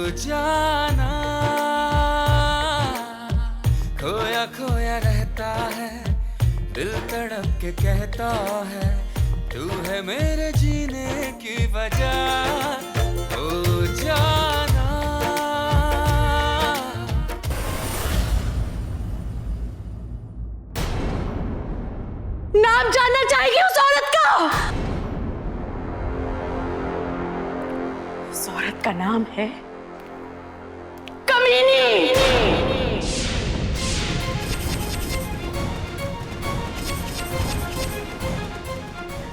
जाना खोया खोया रहता है, दिल तड़प के कहता है तू है मेरे जीने की वजह। ओ जाना नाम जानना चाहेगी उस औरत का। उस औरत का नाम है कमीनी।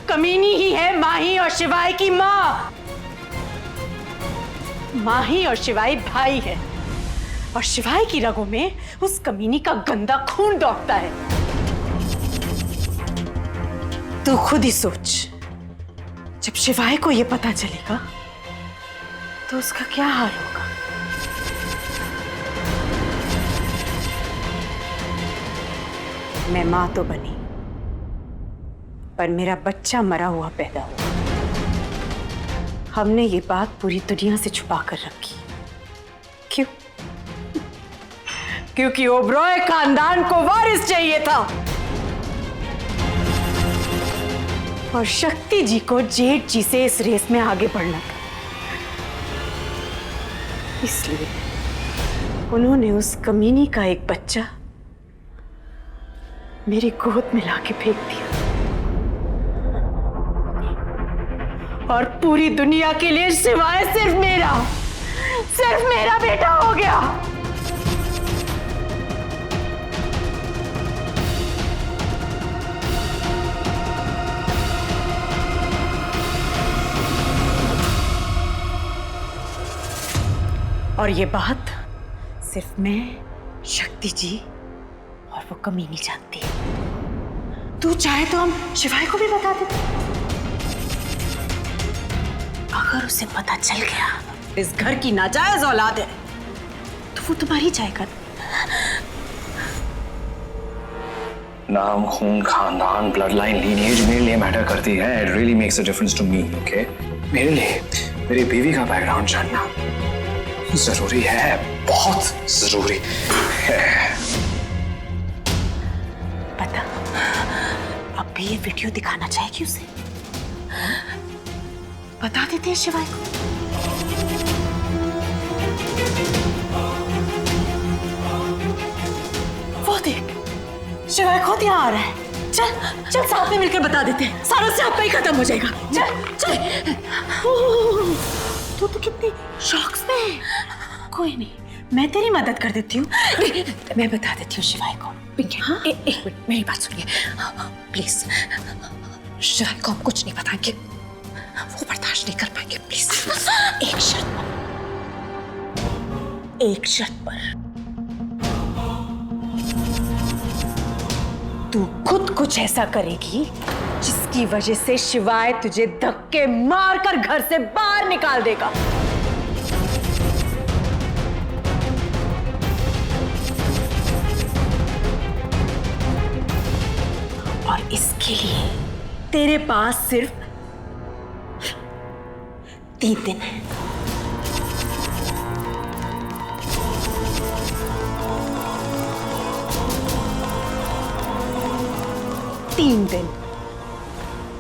कमीनी ही है माही और शिवाय की माँ। माही और शिवाय भाई है और शिवाय की रगों में उस कमीनी का गंदा खून दौड़ता है। तू खुद ही सोच, जब शिवाय को यह पता चलेगा तो उसका क्या हाल होगा। मैं मां तो बनी पर मेरा बच्चा मरा हुआ पैदा हुआ। हमने ये बात पूरी दुनिया से छुपा कर रखी। क्यों? क्योंकि ओबरॉय खानदान को वारिस चाहिए था और शक्ति जी को जेठ जी से इस रेस में आगे बढ़ना था। इसलिए उन्होंने उस कमीनी का एक बच्चा मेरी गोद में लाके फेंक दिया और पूरी दुनिया के लिए सिवाय सिर्फ मेरा बेटा हो गया। और ये बात सिर्फ मैं, शक्ति जी और वो कमीनी जानती है। तू चाहे तो हम शिवाय को भी बता दे। अगर उसे पता चल गया इस घर की नाजायज औलाद है तो वो तुम्हारी जाएगा। नाम, खून, खानदान, ब्लड लाइन, लीनिएज मेरे लिए मैटर करती है। It really makes a difference to me, okay? मेरे लिए मेरी बीवी का बैकग्राउंड जानना जरूरी है, बहुत जरूरी है। पता, अब भी ये वीडियो दिखाना चाहेगी उसे। बता देते हैं शिवाय को। वो देख, शिवाय खुद यहाँ आ रहा है। चल चल साथ में मिलकर बता देते हैं, सारा स्यापा ही खत्म हो जाएगा। चल चल। तू तो कितनी शॉक्स में है। कोई नहीं, मैं तेरी मदद कर देती हूँ। मैं बता देती हूँ शिवाय को। पिंकी, हाँ? एक मिनट मेरी बात सुनिए प्लीज। शिवाय को हम कुछ नहीं बताएंगे, वो बर्दाश्त नहीं कर पाएंगे। प्लीज एक शर्त पर तू खुद कुछ ऐसा करेगी जिसकी वजह से शिवाय तुझे धक्के मारकर घर से बाहर निकाल देगा। और इसके लिए तेरे पास सिर्फ 3 दिन है। तीन दिन।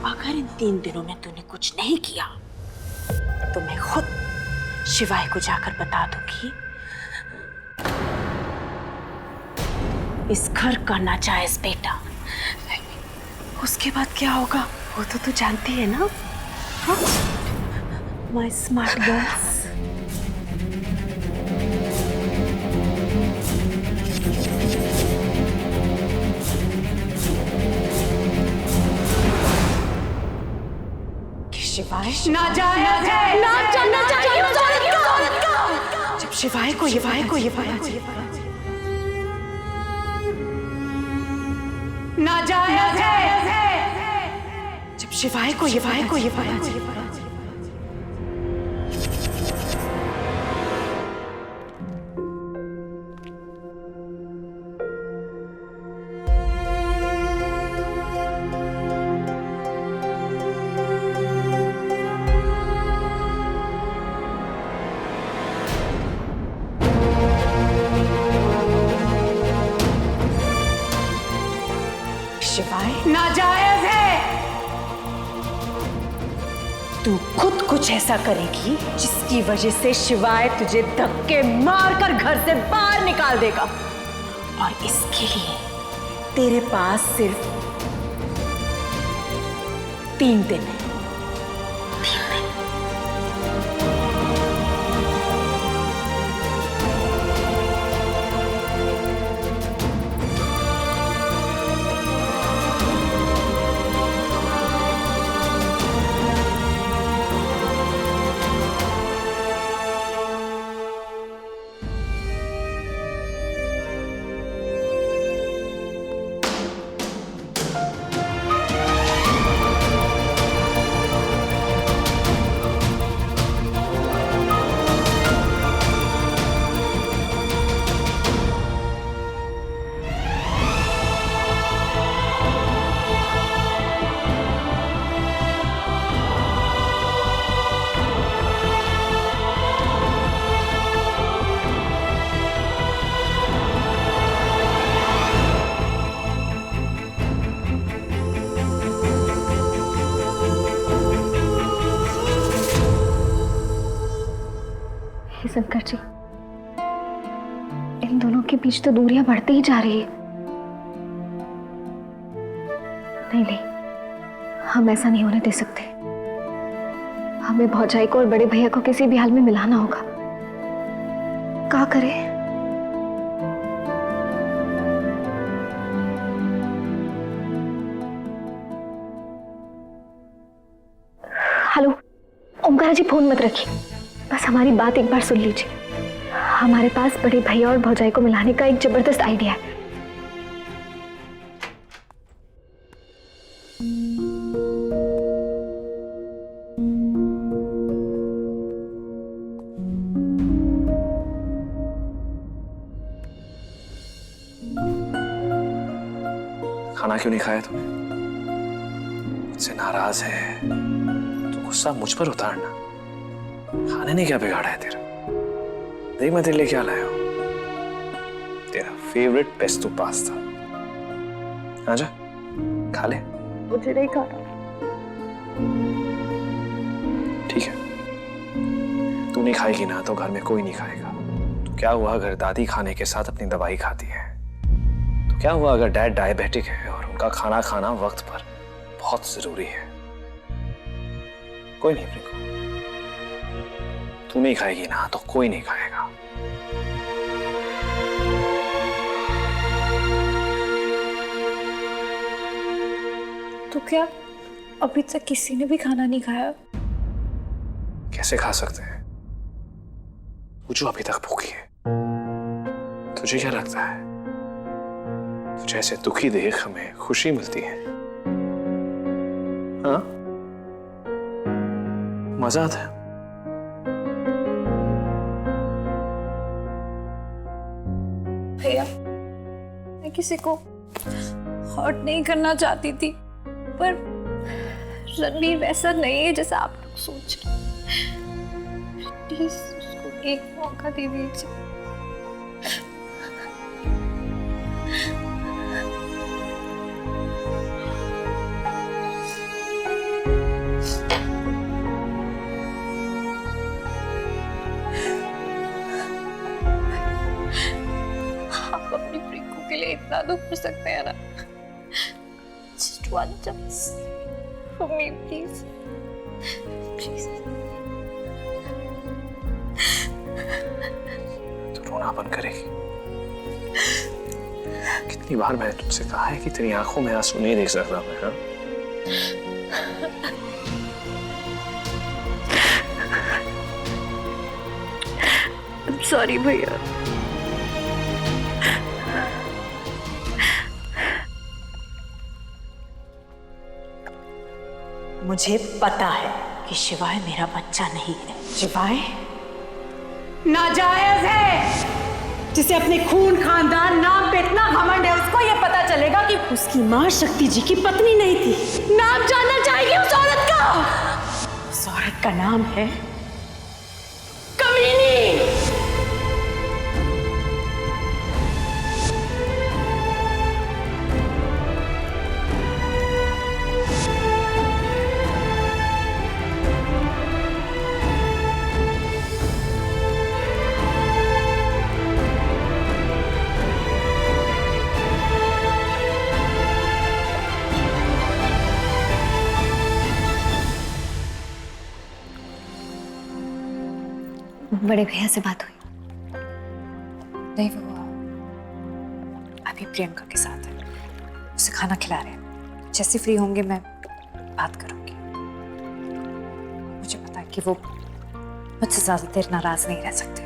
अगर इन 3 दिनों में तूने कुछ नहीं किया तो मैं खुद शिवाय को जाकर बता दूंगी इस घर का नाजायज बेटा। उसके बाद क्या होगा वो तो तू जानती है ना? हाँ? My smart girls. शिवाय नाजायज है, नाम जानना चाहिए उस औरत का। जब शिवाय को ये पता चला नाजायज है। जब शिवाय को ये पता चला नाजायज है। तू खुद कुछ ऐसा करेगी जिसकी वजह से शिवाय तुझे धक्के मारकर घर से बाहर निकाल देगा, और इसके लिए तेरे पास सिर्फ 3 दिन है। शंकर जी, इन दोनों के बीच तो दूरियां बढ़ती ही जा रही है। नहीं नहीं, हम ऐसा नहीं होने दे सकते। हमें भौजाई को और बड़े भैया को किसी भी हाल में मिलाना होगा। क्या करें? हेलो ओमकारा जी, फोन मत रखिए, बस हमारी बात एक बार सुन लीजिए। हमारे पास बड़े भैया और भौजाई को मिलाने का एक जबरदस्त आइडिया है। खाना क्यों नहीं खाया तुमने? मुझसे नाराज है तो गुस्सा मुझ पर उतारना। खाने ने क्या बिगाड़ा है तेरा? देख मैं तेरे लिए क्या लाया हूं। तेरा फेवरेट पेस्टो पास्ता। आजा खा ले। मुझे नहीं खाना। ठीक है, तू नहीं खाएगी ना तो घर में कोई नहीं खाएगा। तो क्या हुआ अगर दादी खाने के साथ अपनी दवाई खाती है? तो क्या हुआ अगर डैड डायबिटिक है और उनका खाना खाना वक्त पर बहुत जरूरी है? कोई नहीं प्रिंकू, तू नहीं खाएगी ना तो कोई नहीं खाएगा। तो क्या अभी तक किसी ने भी खाना नहीं खाया? कैसे खा सकते हैं? वो जो अभी तक भूखी है। तुझे क्या लगता है तुझे ऐसे दुखी देख हमें खुशी मिलती है? हाँ, मजा आता है। भैया, मैं किसी को हर्ट नहीं करना चाहती थी, पर रणबीर वैसा नहीं है जैसा आप लोग सोच रहे। प्लीज उसको एक मौका दे दीजिए। अपनी प्रिंकू के लिए इतना दुख कर सकते हैं ना? Just one chance for me, please. Please. तू रोना बंद करेगी? कितनी बार मैंने तुमसे कहा है कि तेरी आंखों में आंसू नहीं देख सकता मैं। हाँ? I'm sorry भैया। मुझे पता है कि शिवाय मेरा बच्चा नहीं है। शिवाय नाजायज है। जिसे अपने खून खानदान नाम पे इतना घमंड है, उसको ये पता चलेगा कि उसकी मां शक्ति जी की पत्नी नहीं थी। नाम जानना चाहेगी उस औरत का। उस औरत का नाम है कमीनी। बड़े भैया से बात हुई? नहीं, वो अभी प्रियंका के साथ है, उसे खाना खिला रहे हैं। जैसे फ्री होंगे मैं बात करूंगी। मुझे पता है कि वो मुझसे ज्यादा देर नाराज नहीं रह सकते।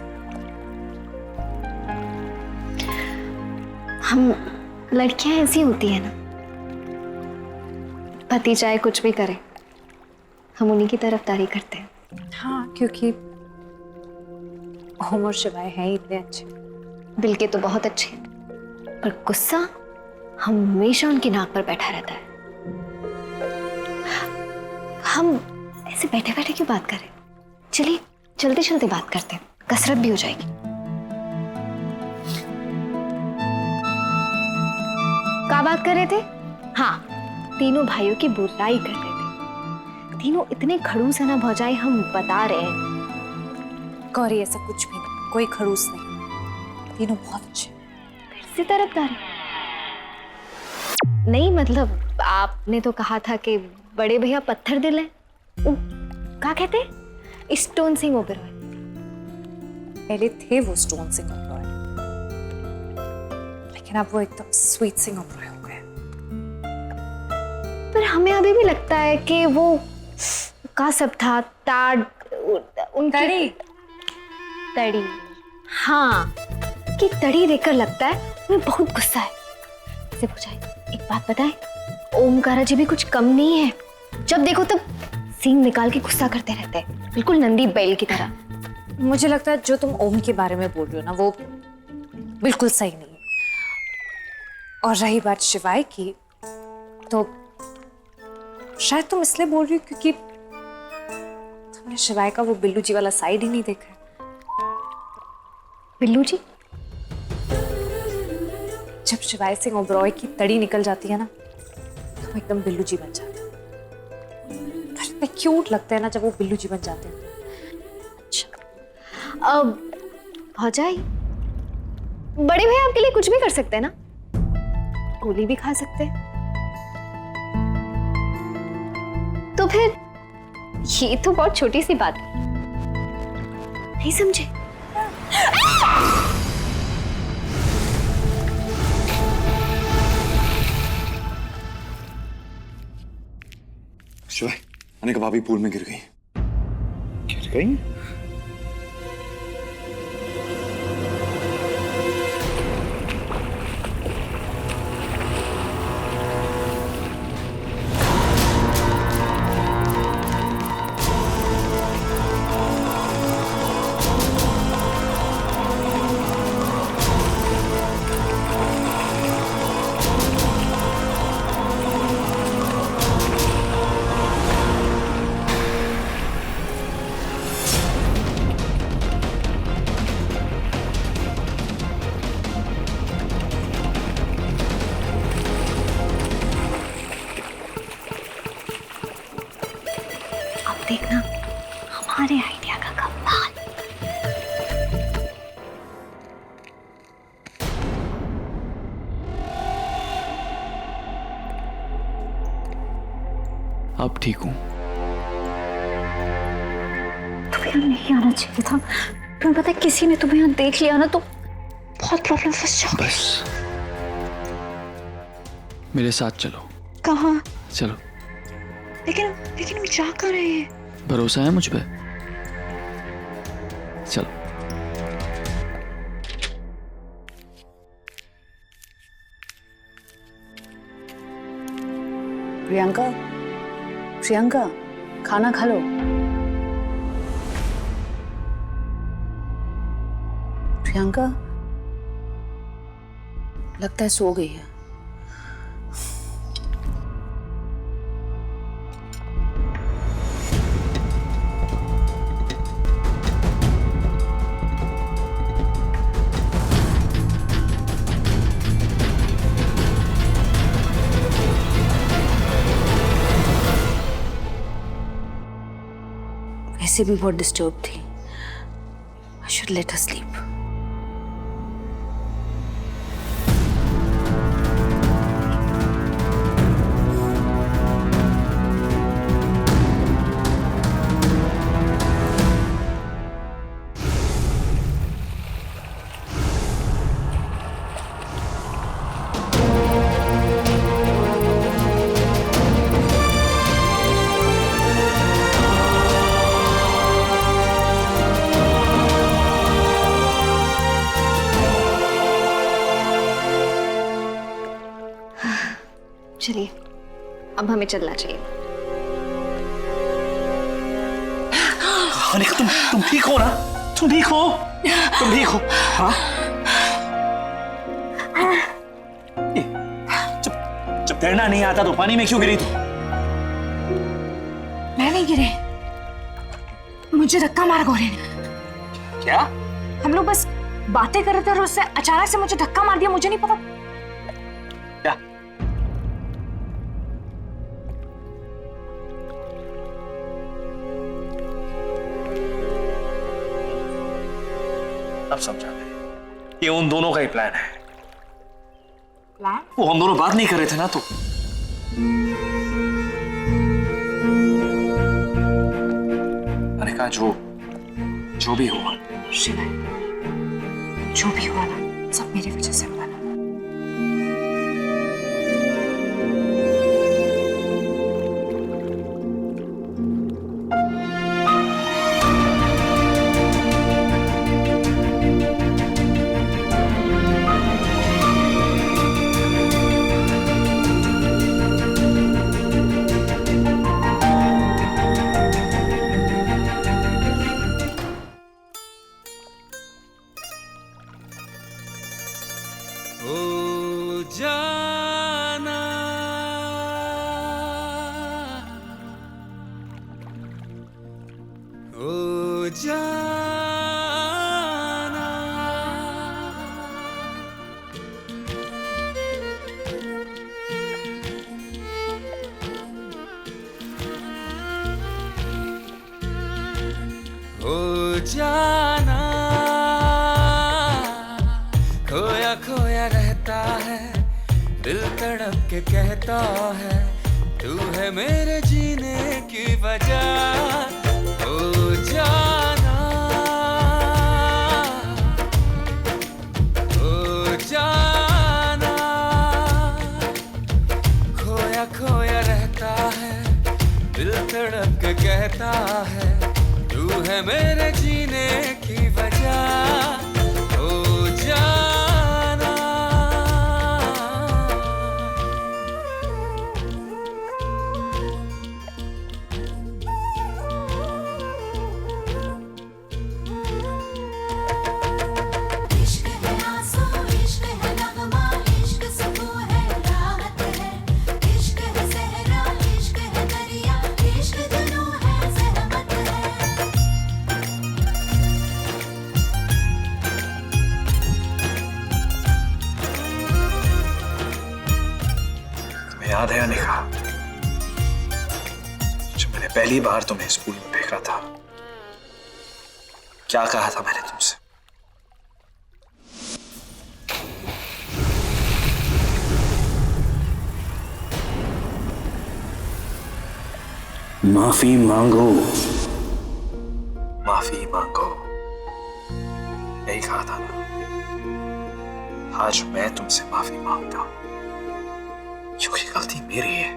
हम लड़कियां ऐसी होती है ना, पति चाहे कुछ भी करे हम उन्हीं की तरफदारी करते हैं। हाँ, क्योंकि ओम और शिवाय हैं ही इतने अच्छे। दिल के तो बहुत अच्छे हैं, पर गुस्सा हमेशा उनकी नाक पर बैठा रहता है। हम ऐसे बैठे बैठे क्यों बात करें? चलिए चलते चलते बात करते हैं, कसरत भी हो जाएगी। क्या बात कर रहे थे? हाँ, तीनों भाइयों की बुराई कर रहे थे। तीनों इतने खड़ूस है ना भौजाई, हम बता रहे हैं। गौरी, ऐसा कुछ भी नहीं, कोई खड़ूस नहीं, तीनों बहुत अच्छे। फिर से तरफदारी? नहीं, मतलब आपने तो कहा था कि बड़े भैया पत्थर दिल है। क्या कहते? स्टोन सिंह ओबेरॉय। पहले थे वो स्टोन सिंह ओबेरॉय, लेकिन अब वो एकदम स्वीट सिंह ओबेरॉय हो गए। पर हमें अभी भी लगता है कि वो का सब था ताड़ उनकी तड़ी। हाँ, कि तड़ी देखकर लगता है उन्हें बहुत गुस्सा है। से पूछा, एक बात बताए, ओमकारा जी भी कुछ कम नहीं है। जब देखो तब सींग निकाल के गुस्सा करते रहते हैं, बिल्कुल नंदी बैल की तरह। मुझे लगता है जो तुम ओम के बारे में बोल रहे हो ना, वो बिल्कुल सही नहीं है। और रही बात शिवाय की, तो शायद तुम इसलिए बोल रही हो क्योंकि तुमने शिवाय का वो बिल्लू जी वाला साइड ही नहीं देखा है। बिल्लू जी? जब शिवाय सिंह ओबेरॉय की तड़ी निकल जाती है ना, तो वो एकदम बिल्लू जी बन जाते हैं। इतने क्यूट लगते हैं ना जब वो बिल्लू जी बन जाते हैं। अब भौजाई, बड़े भैया आपके लिए कुछ भी कर सकते हैं ना, गोली भी खा सकते हैं। तो फिर ये तो बहुत छोटी सी बात है, नहीं समझे? शिवाय, अनिका भाभी पूल में गिर गई। गिर गई? देखना हमारे आइडिया का कमाल। अब ठीक हूँ। तुम्हें यहाँ नहीं आना चाहिए था। तुम्हें पता है, किसी ने तुम्हें यहाँ देख लिया ना तो बहुत प्रॉब्लम फंस जाओगे। बस मेरे साथ चलो। कहाँ? चलो। लेकिन लेकिन वो जा कर रहे हैं। भरोसा है मुझ पे? चलो। प्रियंका, प्रियंका, खाना खा लो। प्रियंका, लगता है सो गई है। वैसे भी बहुत डिस्टर्ब थी। I should let her sleep. चलिए अब हमें चलना चाहिए। अनिका तुम ठीक हो ना? तुम ठीक हो? तुम ठीक हो? हाँ? जब तैरना नहीं आता तो पानी में क्यों गिरी तू? मैं नहीं गिरे, मुझे धक्का मारा गौरी ने। क्या? हम लोग बस बातें कर रहे थे और उससे अचानक से मुझे धक्का मार दिया, मुझे नहीं पता। क्या? अब समझा मैं, ये उन दोनों का ही प्लान है। प्लान? वो हम दोनों बात नहीं कर रहे थे ना तो। अनिका जो भी हुआ, शिवा, जो भी हुआ ना सब मेरी वजह से हुआ ना। जाना खोया खोया रहता है, दिल तड़प के कहता है तू है मेरे जीने की वजह। ओ जाना, ओ जाना, खोया खोया रहता है, दिल तड़प के कहता है तू है मेरे जीने की वजह। ओ जाना, इश्क है आंसू, इश्क है नगमा, इश्क सुकून है, राहत है। इश्क है सहरा, इश्क है दरिया, इश्क जुनून है, ज़हमत है। तुम्हें याद है अनिका, जब मैंने पहली बार तुम्हें स्कूल में देखा था, क्या कहा था मैंने तुमसे? माफी मांगो, माफी मांगो, यही कहा था ना। आज मैं तुमसे माफी मांगता हूं क्योंकि गलती मेरी है,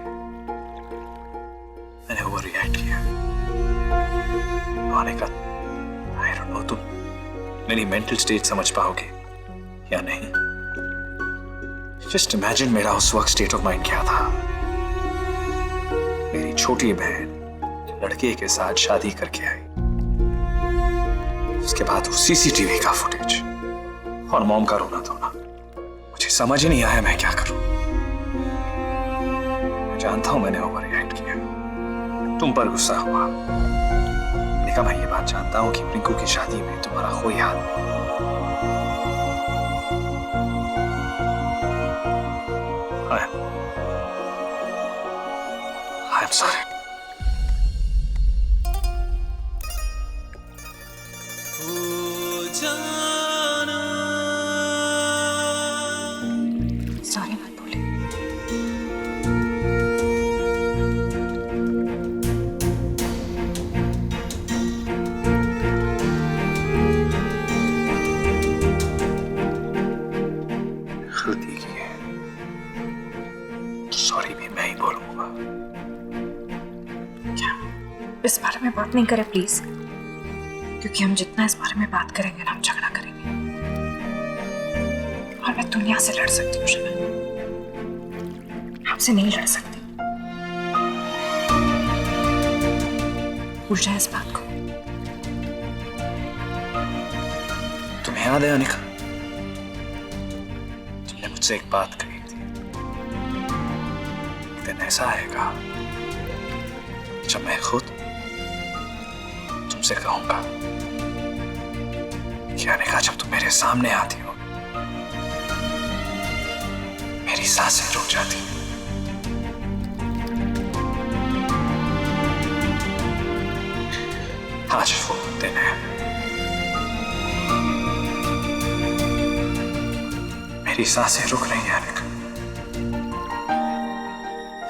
मैंने ओवर रिएक्ट किया। आने का आई डोंट नो तुम मेरी मेंटल स्टेट समझ पाओगे या नहीं। जस्ट इमेजिन मेरा उस वक्त स्टेट ऑफ माइंड क्या था। मेरी छोटी बहन लड़के के साथ शादी करके आई, उसके बाद वो सीसीटीवी का फुटेज और मॉम का रोना धोना, मुझे समझ ही नहीं आया मैं क्या करूं। मैं जानता हूं मैंने ओवर रिएक्ट किया, तुम पर गुस्सा हुआ, लेकिन मैं ये बात जानता हूं कि रिंकू की शादी में तुम्हारा कोई हाथ नहीं। I am sorry. सॉरी मत बोले। गलती की है तो सॉरी भी मैं ही बोलूंगा। इस बारे में बात नहीं करें प्लीज, क्योंकि हम जितना इस बारे में बात करेंगे ना हम झगड़ा करेंगे और मैं दुनिया से लड़ सकती हूँ शिवा। I'm आपसे नहीं लड़ सकती। भूल जाए इस बात को। तुम्हें याद है अनिका, तुमने मुझसे एक बात कही थी, एक दिन ऐसा आएगा जब मैं खुद तुमसे कहूंगा कि अनिका, जब तुम मेरे सामने आती हो मेरी सांसें रुक जाती हैं। आज वो दिन है, मेरी सांसें रुक रही हैं अनिका,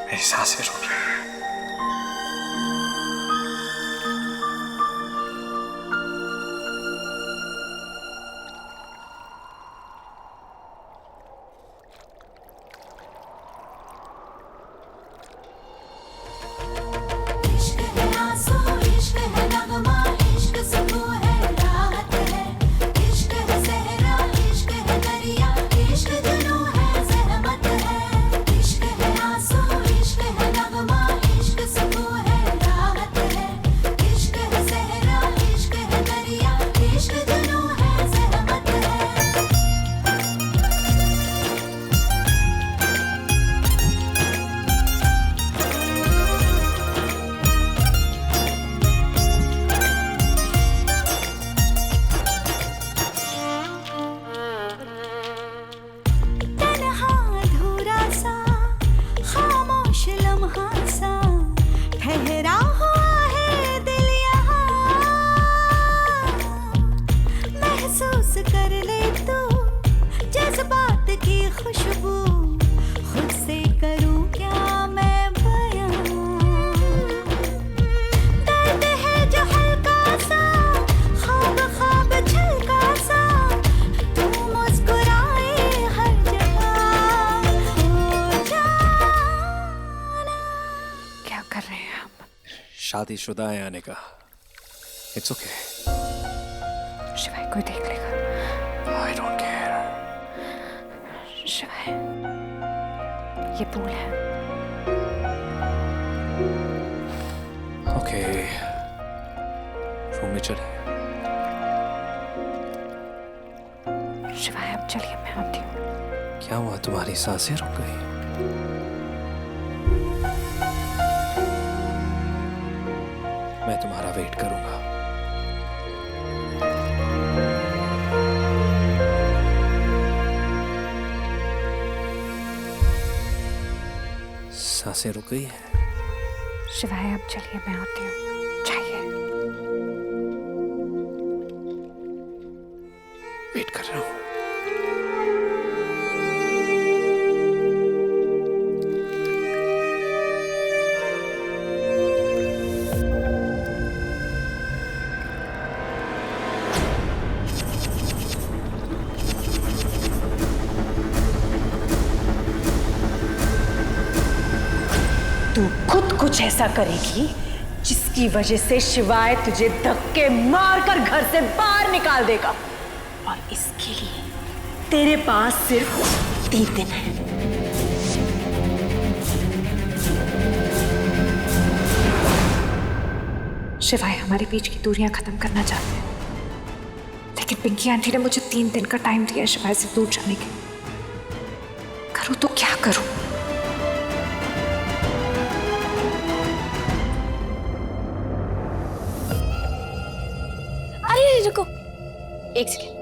मेरी सांसें रुक रही हैं। इश्क है आंसू, इश्क है नगमा, इश्क सुकून है, राहत है। इश्क है सहरा, इश्क है दरिया, इश्क जुनून है, ज़हमत है। इश्क है आंसू, इश्क है नगमा, इश्क सुकून है, राहत है। इश्क है सहरा, इश्क है दरिया, इश्क जुनून है, ज़हमत है। तन्हा अधूरा सा, खामोश लम्हा सा, ठहरा हुआ है दिल यहाँ। महसूस कर ले तू जज्बात की खुशबू, खुद से करूं क्या मैं बयां। दर्द है जो हल्का सा, ख्वाब ख्वाब झलका सा, तू मुस्कुराए हर जगह, हो जाना। क्या कर रहे हैं आप? शादीशुदा है अनिका, इट्स ओके, शिवाय कोई देख लेगा। I don't care. शिवाय, ये पूल है। ओके, रूम में चले। शिवाय अब चलिए, मैं आती हूँ। क्या हुआ, तुम्हारी सांसें रुक गई? मैं तुम्हारा वेट करूंगा। सांसें रुक गई है। शिवाय अब चलिए, मैं आती हूँ। चाहिए। वेट कर रहा हूँ। तू खुद कुछ ऐसा करेगी जिसकी वजह से शिवाय तुझे धक्के मारकर घर से बाहर निकाल देगा, और इसके लिए तेरे पास सिर्फ 3 दिन है। शिवाय हमारे बीच की दूरियां खत्म करना चाहते हैं, लेकिन पिंकी आंटी ने मुझे 3 दिन का टाइम दिया है शिवाय से दूर जाने के। करूँ तो क्या करूँ? अरे रुको, एक सेकेंड।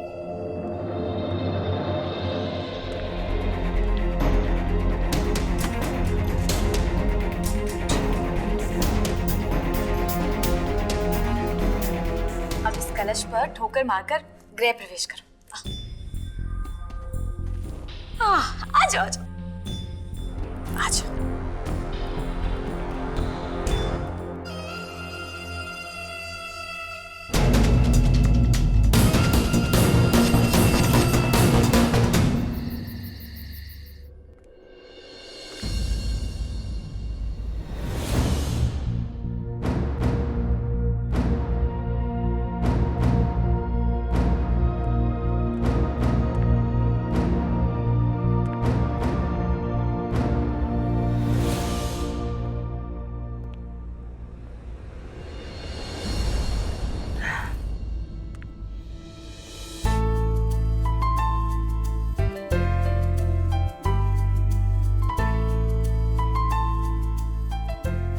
अब इस कलश पर ठोकर मारकर गृह प्रवेश करो। आ जाओ, आ जाओ, आ जाओ।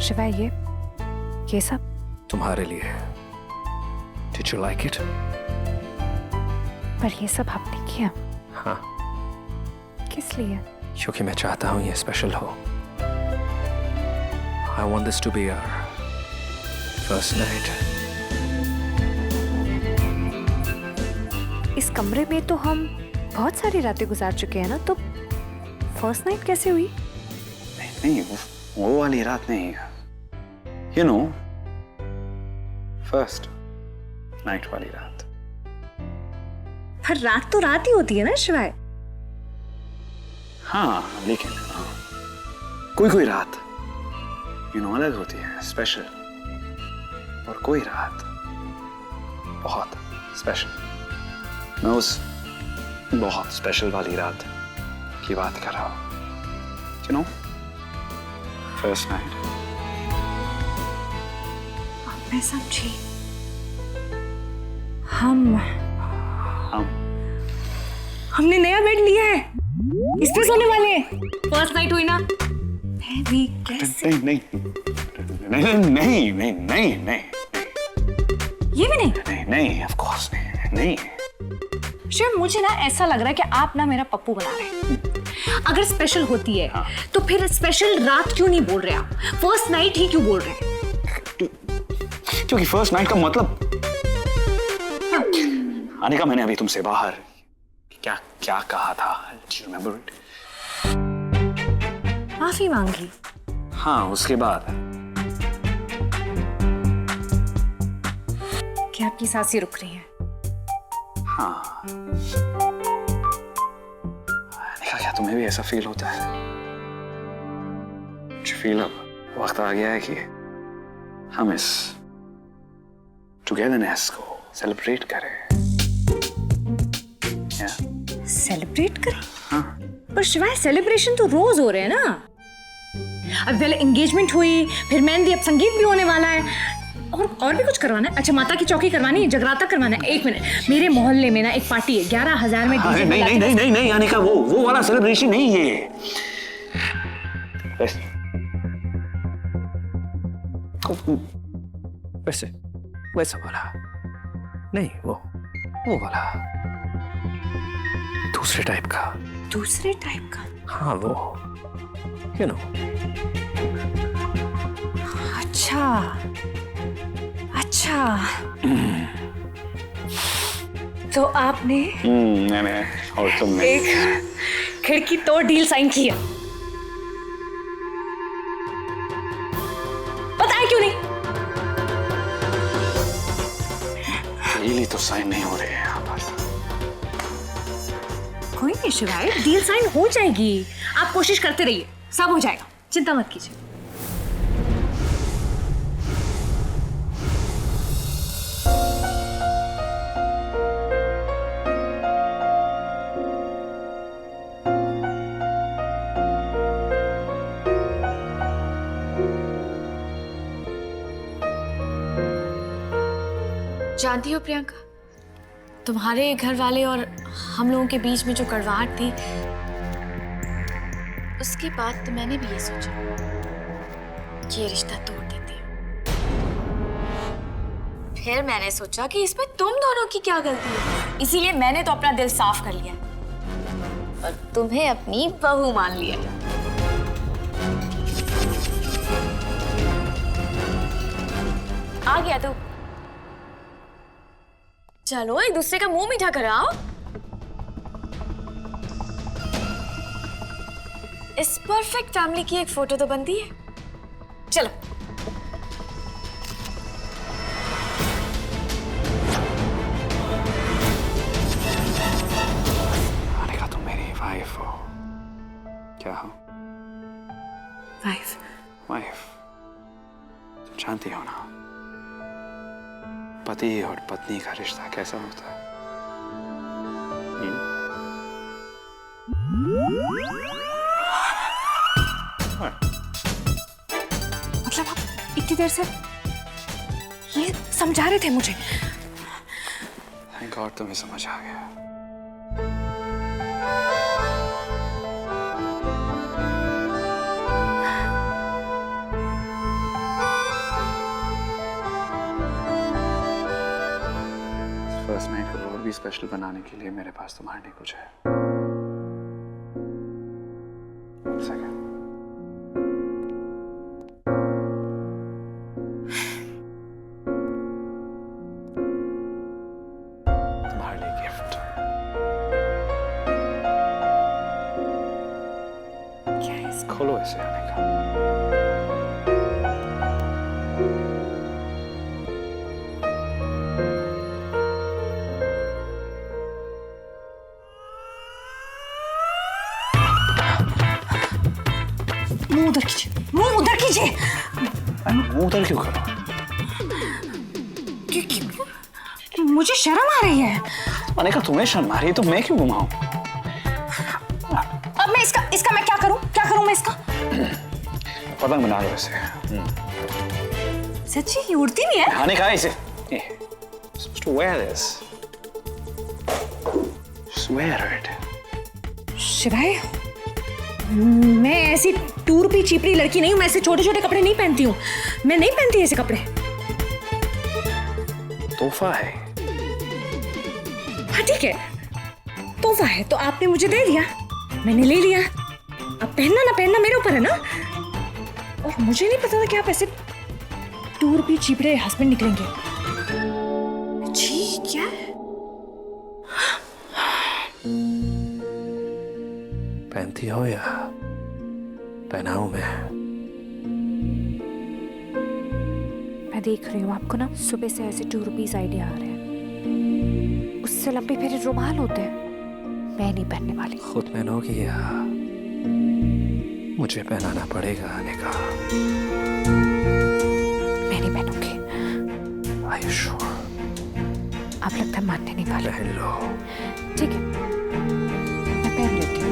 शिवाय ये सब तुम्हारे लिए। Did you like it? पर ये सब आपने किया हाँ, किस लिए? क्योंकि मैं चाहता हूँ ये स्पेशल हो। I want this to be our first night. इस कमरे में तो हम बहुत सारी रातें गुजार चुके हैं ना, तो फर्स्ट नाइट कैसे हुई? नहीं, वो वाली रात नहीं। You know, first night वाली रात। पर रात तो रात ही होती है ना शिवाय। हाँ, लेकिन कोई रात अलग होती है, स्पेशल। और कोई रात बहुत स्पेशल। मैं उस बहुत स्पेशल वाली रात की बात कर रहा हूँ। First night. मैं समझी। हमने नया बेड लिया है, इस पे सोने वाले हैं। फर्स्ट नाइट हुई ना? भी कैसे? नहीं, ये भी नहीं? नहीं, ऑफ कोर्स नहीं। शिव, मुझे ना ऐसा लग रहा है कि आप ना मेरा पप्पू बना रहे हैं। अगर स्पेशल होती है तो फिर स्पेशल रात क्यों नहीं बोल रहे आप? फर्स्ट नाइट ही क्यों बोल रहे हैं? क्योंकि फर्स्ट नाइट का मतलब आने का। मैंने अभी तुमसे बाहर क्या कहा था? Do you remember it? माफी मांगी। हाँ, उसके बाद क्या आपकी सांसें रुक रही हैं? हाँ। क्या तुम्हें भी ऐसा फील होता है? फील अब वक्त आ गया है कि हम इस टुगेदरनेस को सेलिब्रेट करें। सेलिब्रेट करें? हाँ। पर शिवाय, सेलिब्रेशन तो रोज हो रहे हैं ना। अब पहले एंगेजमेंट हुई, फिर मेहंदी, अब संगीत भी होने वाला है, और भी कुछ करवाना है। अच्छा, माता की चौकी करवानी है, जगराता करवाना है। एक मिनट, मेरे मोहल्ले में ना एक पार्टी है, 11,000 में डीजे। नहीं आने का वो वाला सेलिब्रेशन नहीं ये। वैसा वाला नहीं, वो वाला दूसरे टाइप का। दूसरे टाइप का? हाँ, वो अच्छा। तो आपने मैंने और तुमने एक खिड़की तोड़ डील साइन किया। बताया क्यों नहीं? डील तो साइन नहीं हो रहे हैं यहाँ पर। कोई नहीं शिवाय, डील साइन हो जाएगी। आप कोशिश करते रहिए, सब हो जाएगा, चिंता मत कीजिए। जानती हो प्रियंका, तुम्हारे घर वाले और हम लोगों के बीच में जो कड़वाहट थी, उसके बाद तो मैंने भी ये सोचा कि ये रिश्ता तोड़ देती हूँ। फिर मैंने सोचा कि इसमें तुम दोनों की क्या गलती है, इसीलिए मैंने तो अपना दिल साफ कर लिया और तुम्हें अपनी बहू मान लिया। आ गया तू। चलो एक दूसरे का मुंह मीठा कराओ। इस परफेक्ट फैमिली की एक फोटो तो बनती है। चलो। अनिका, तुम मेरी वाइफ हो। क्या हो? वाइफ? तुम जानती हो ना, पति और पत्नी का रिश्ता कैसा होता है? मतलब आप इतनी देर से ये समझा रहे थे मुझे? थैंक गॉड तुम्हें समझ आ गया। स्पेशल बनाने के लिए मेरे पास तुम्हारे लिए कुछ है। सेकंड। तुम्हारे लिए गिफ्ट। क्या है इसमें? खोलो इसे आने का। मुंह उधर कीजिए, मुंह उधर कीजिए। मुंह उधर क्यों करो? क्योंकि मुझे शर्म आ रही है। मैंने कहा तुम्हें शर्म आ रही है तो मैं क्यों घुमाऊं? अब मैं इसका मैं क्या करूं मैं इसका? पतंग बना लो इसे। सच्ची ये उड़ती नहीं है? खाने का इसे। Supposed to wear this. Just wear it. शिवाय, मैं ऐसी टूर पी चिपड़ी लड़की नहीं हूँ। मैं ऐसे छोटे छोटे कपड़े नहीं पहनती हूँ। मैं नहीं पहनती ऐसे कपड़े। तोहफा है। हाँ ठीक है, तोहफा है तो आपने मुझे दे दिया, मैंने ले लिया। अब पहनना ना पहनना मेरे ऊपर है ना। और मुझे नहीं पता था कि आप ऐसे टूर पी चिपड़े हस्बैंड निकलेंगे। जी क्या? पहनती हो या पहनाऊं मैं? मैं देख रही हूँ आपको ना, सुबह से ऐसे 2 रुपीज आइडिया आ रहे हैं। उससे लंबे फेरे रुमाल होते हैं। मैं नहीं पहनने वाली। खुद पहनोगी या मुझे पहनाना पड़ेगा आने का? मैं नहीं पहनूंगी। Are you sure? आप लगता है मानने नहीं वाले। पहन लो। ठीक है, मैं पहन लेती हूँ।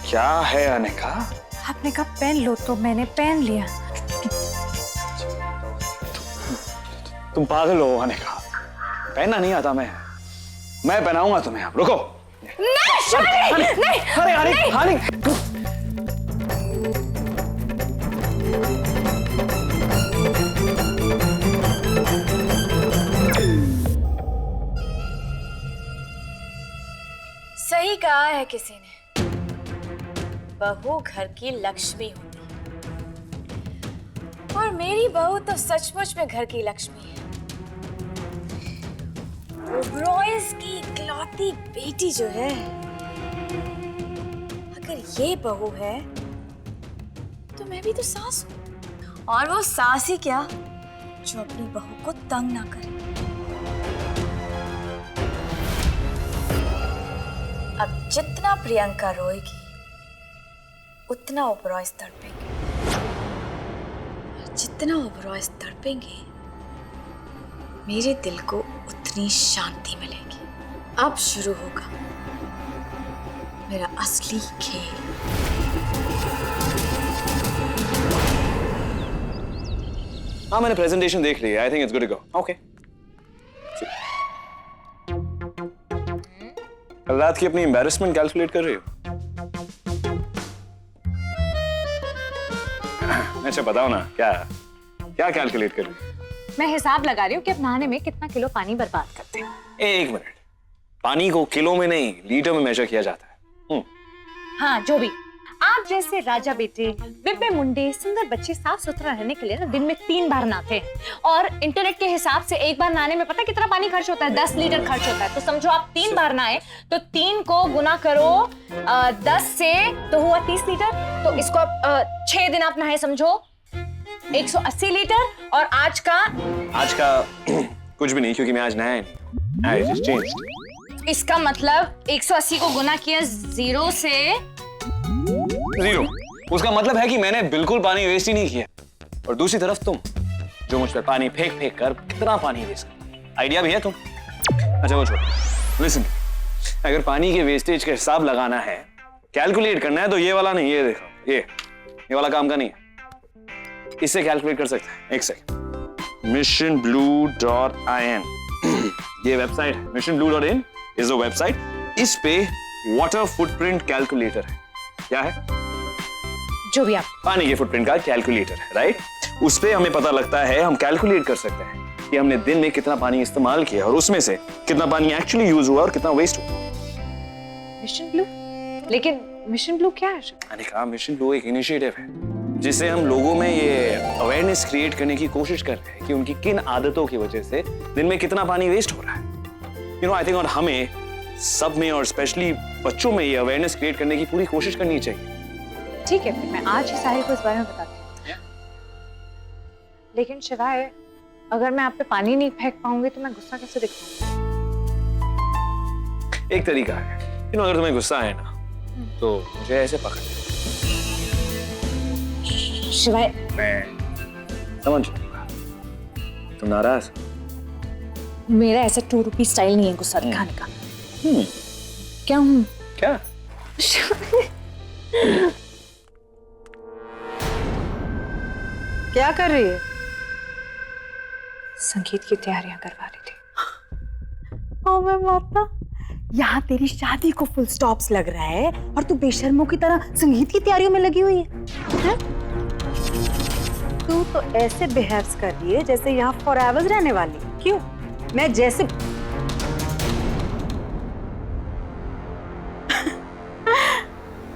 क्या है अनिका? आपने कहा पहन लो तो मैंने पहन लिया। तुम पागल हो अनिका। पहनना नहीं आता मैं पहनाऊंगा तुम्हें। आप रुको। नहीं शिवानी, नहीं। अरे हानी हानी। सही कहा है किसी ने, बहू घर की लक्ष्मी होती है। और मेरी बहू तो सचमुच में घर की लक्ष्मी है। ओबरॉयज की इकलौती बेटी जो है, अगर ये बहू है तो मैं भी तो सास हूं। और वो सास ही क्या जो अपनी बहू को तंग ना करे। अब जितना प्रियंका रोएगी उतना ओबरॉय तड़पेंगे। जितना ओबरॉय तड़पेंगे मेरे दिल को उतनी शांति मिलेगी। अब शुरू होगा मेरा असली खेल। हाँ मैंने प्रेजेंटेशन देख ली है। I think it's good to go. Okay. कल रात की अपनी एम्बैरेसमेंट कैलकुलेट कर रही हो? अच्छा बताओ ना, क्या क्या कैलकुलेट कर रही हो? मैं हिसाब लगा रही हूँ कि अब नहाने में कितना किलो पानी बर्बाद करते हैं। एक मिनट, पानी को किलो में नहीं लीटर में मेजर किया जाता है। हाँ जो भी। आप जैसे राजा बेटे, बिब्बे मुंडे, सुंदर बच्चे साफ सुथरा रहने के लिए ना दिन में 3 बार नहाते हैं। और इंटरनेट के हिसाब से एक बार नहाने में पता कितना पानी खर्च होता है? 10 लीटर खर्च होता है। तो समझो आप 3 बार नहाए तो 3 को गुना करो 10 से तो हुआ 30 लीटर। तो इसको 6 दिन आप नहाए समझो 180 लीटर। और आज का कुछ भी नहीं, क्योंकि मैं आज नहाया नहीं। I just changed. इसका मतलब 180 को गुना किया 0 से 0। उसका मतलब है कि मैंने बिल्कुल पानी वेस्ट ही नहीं किया। और दूसरी तरफ तुम जो मुझ पर पानी फेंक फेंक कर कितना पानी वेस्ट कर। आइडिया भी है तुम। अच्छा वो छोड़ो। लिसन, अगर पानी के वेस्टेज का हिसाब लगाना है, कैलकुलेट करना है, तो ये वाला नहीं, ये देखो, ये वाला काम का नहीं है। इससे कैलकुलेट कर सकते हैं। एक सेकंड, missionblue.in ये वेबसाइट है। missionblue.in is a website. इस पे वाटर फुटप्रिंट कैलकुलेटर है। क्या है? जो भी आप पानी के फुटप्रिंट का कैलकुलेटर है, राइट? उस पे हमें पता लगता है, हम कैलकुलेट कर सकते हैं कि हमने दिन में कितना पानी इस्तेमाल किया और उसमें से कितना पानी एक्चुअली यूज हुआ और कितना वेस्ट हुआ। मिशन ब्लू, लेकिन मिशन ब्लू क्या है? मैंने कहा मिशन ब्लू एक इनिशिएटिव है जिससे हम लोगों में ये अवेयरनेस क्रिएट करने की कोशिश कर रहे हैं कि उनकी किन आदतों की वजह से दिन में कितना पानी वेस्ट हो रहा है। यू नो, आई थिंक और हमें सब में और स्पेशली बच्चों में ये अवेयरनेस क्रिएट करने की पूरी कोशिश करनी चाहिए। ठीक है, फिर मैं आज ही साहिल को इस बारे में बताती हूँ। लेकिन शिवाय, अगर मैं आप पे पानी नहीं फेंक पाऊंगी तो मैं गुस्सा कैसे दिखाऊंगी? एक तरीका है, यू नो, अगर तुम्हें गुस्सा है ना तो मुझे ऐसे पकड़। शिवाय, मैं समझ लूंगा। तुम नाराज? मेरा ऐसा 2 रुपी स्टाइल नहीं है गुस्सा दिखाने का। क्या हूँ? क्या? क्या कर रही है? संगीत की तैयारियां करवा रही थी। ओ मैं माता, यहाँ तेरी शादी को फुल स्टॉप्स लग रहा है और तू बेशर्मों की तरह संगीत की तैयारियों में लगी हुई है? तू तो ऐसे बिहेव्स कर रही है जैसे यहाँ फॉरएवर रहने वाली। क्यों? मैं जैसे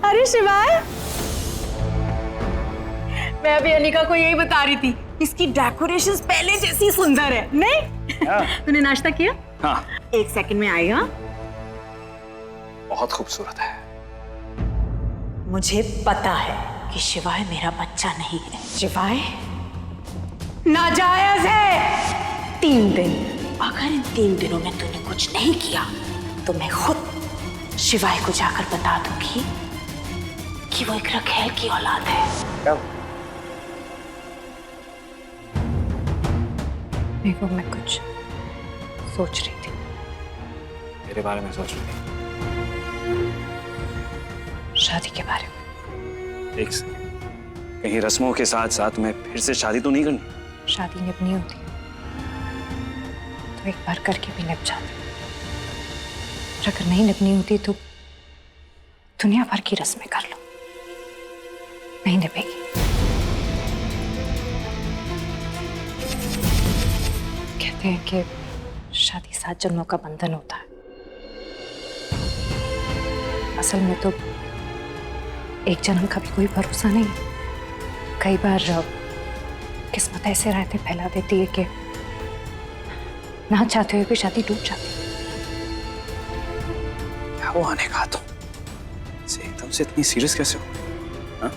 अरे शिवाय, मैं अभी अनिका को यही बता रही थी, इसकी डेकोरेशंस पहले जैसी सुंदर है। नहीं? तूने नाश्ता किया? हाँ, 1 सेकंड में आई। हाँ, बहुत खूबसूरत है। मुझे पता है कि शिवाय मेरा बच्चा नहीं है। शिवाय नाजायज है। 3 दिन, अगर इन 3 दिनों में तूने कुछ नहीं किया तो मैं खुद शिवाय को जाकर बता दूंगी कि वो एक रखेल की औलाद है। क्या? देखो, मैं कुछ सोच रही थी। मेरे बारे में सोच रही थी? शादी के बारे में। एक सेकंड, कहीं रस्मों के साथ साथ मैं फिर से शादी तो नहीं करनी? शादी निभनी होती है तो एक बार करके भी निभ जाती, और अगर नहीं निभनी होती तो दुनिया भर की रस्में कर लो, नहीं निभेगी। कहते हैं कि शादी 7 जन्मों का बंधन होता है। असल में तो एक जन्म का भी कोई भरोसा नहीं है। कई बार किस्मत ऐसे रायते फैला देती है कि ना चाहते हुए भी शादी टूट जाती है। क्या वो आने का? तुम एकदम से इतनी सीरियस कैसे हो? हाँ?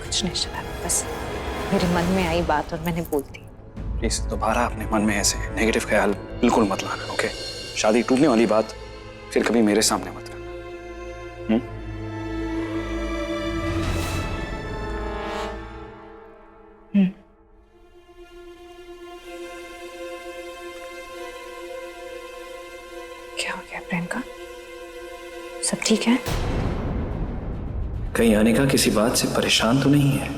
कुछ नहीं शिवा, बस मेरे मन में आई बात और मैंने बोल दी। प्लीज दोबारा अपने मन में ऐसे नेगेटिव ख्याल बिल्कुल मत लाना, ओके? शादी टूटने वाली बात फिर कभी मेरे सामने मत करना। क्या हो गया प्रियंका? सब ठीक है? कहीं अनिका किसी बात से परेशान तो नहीं है?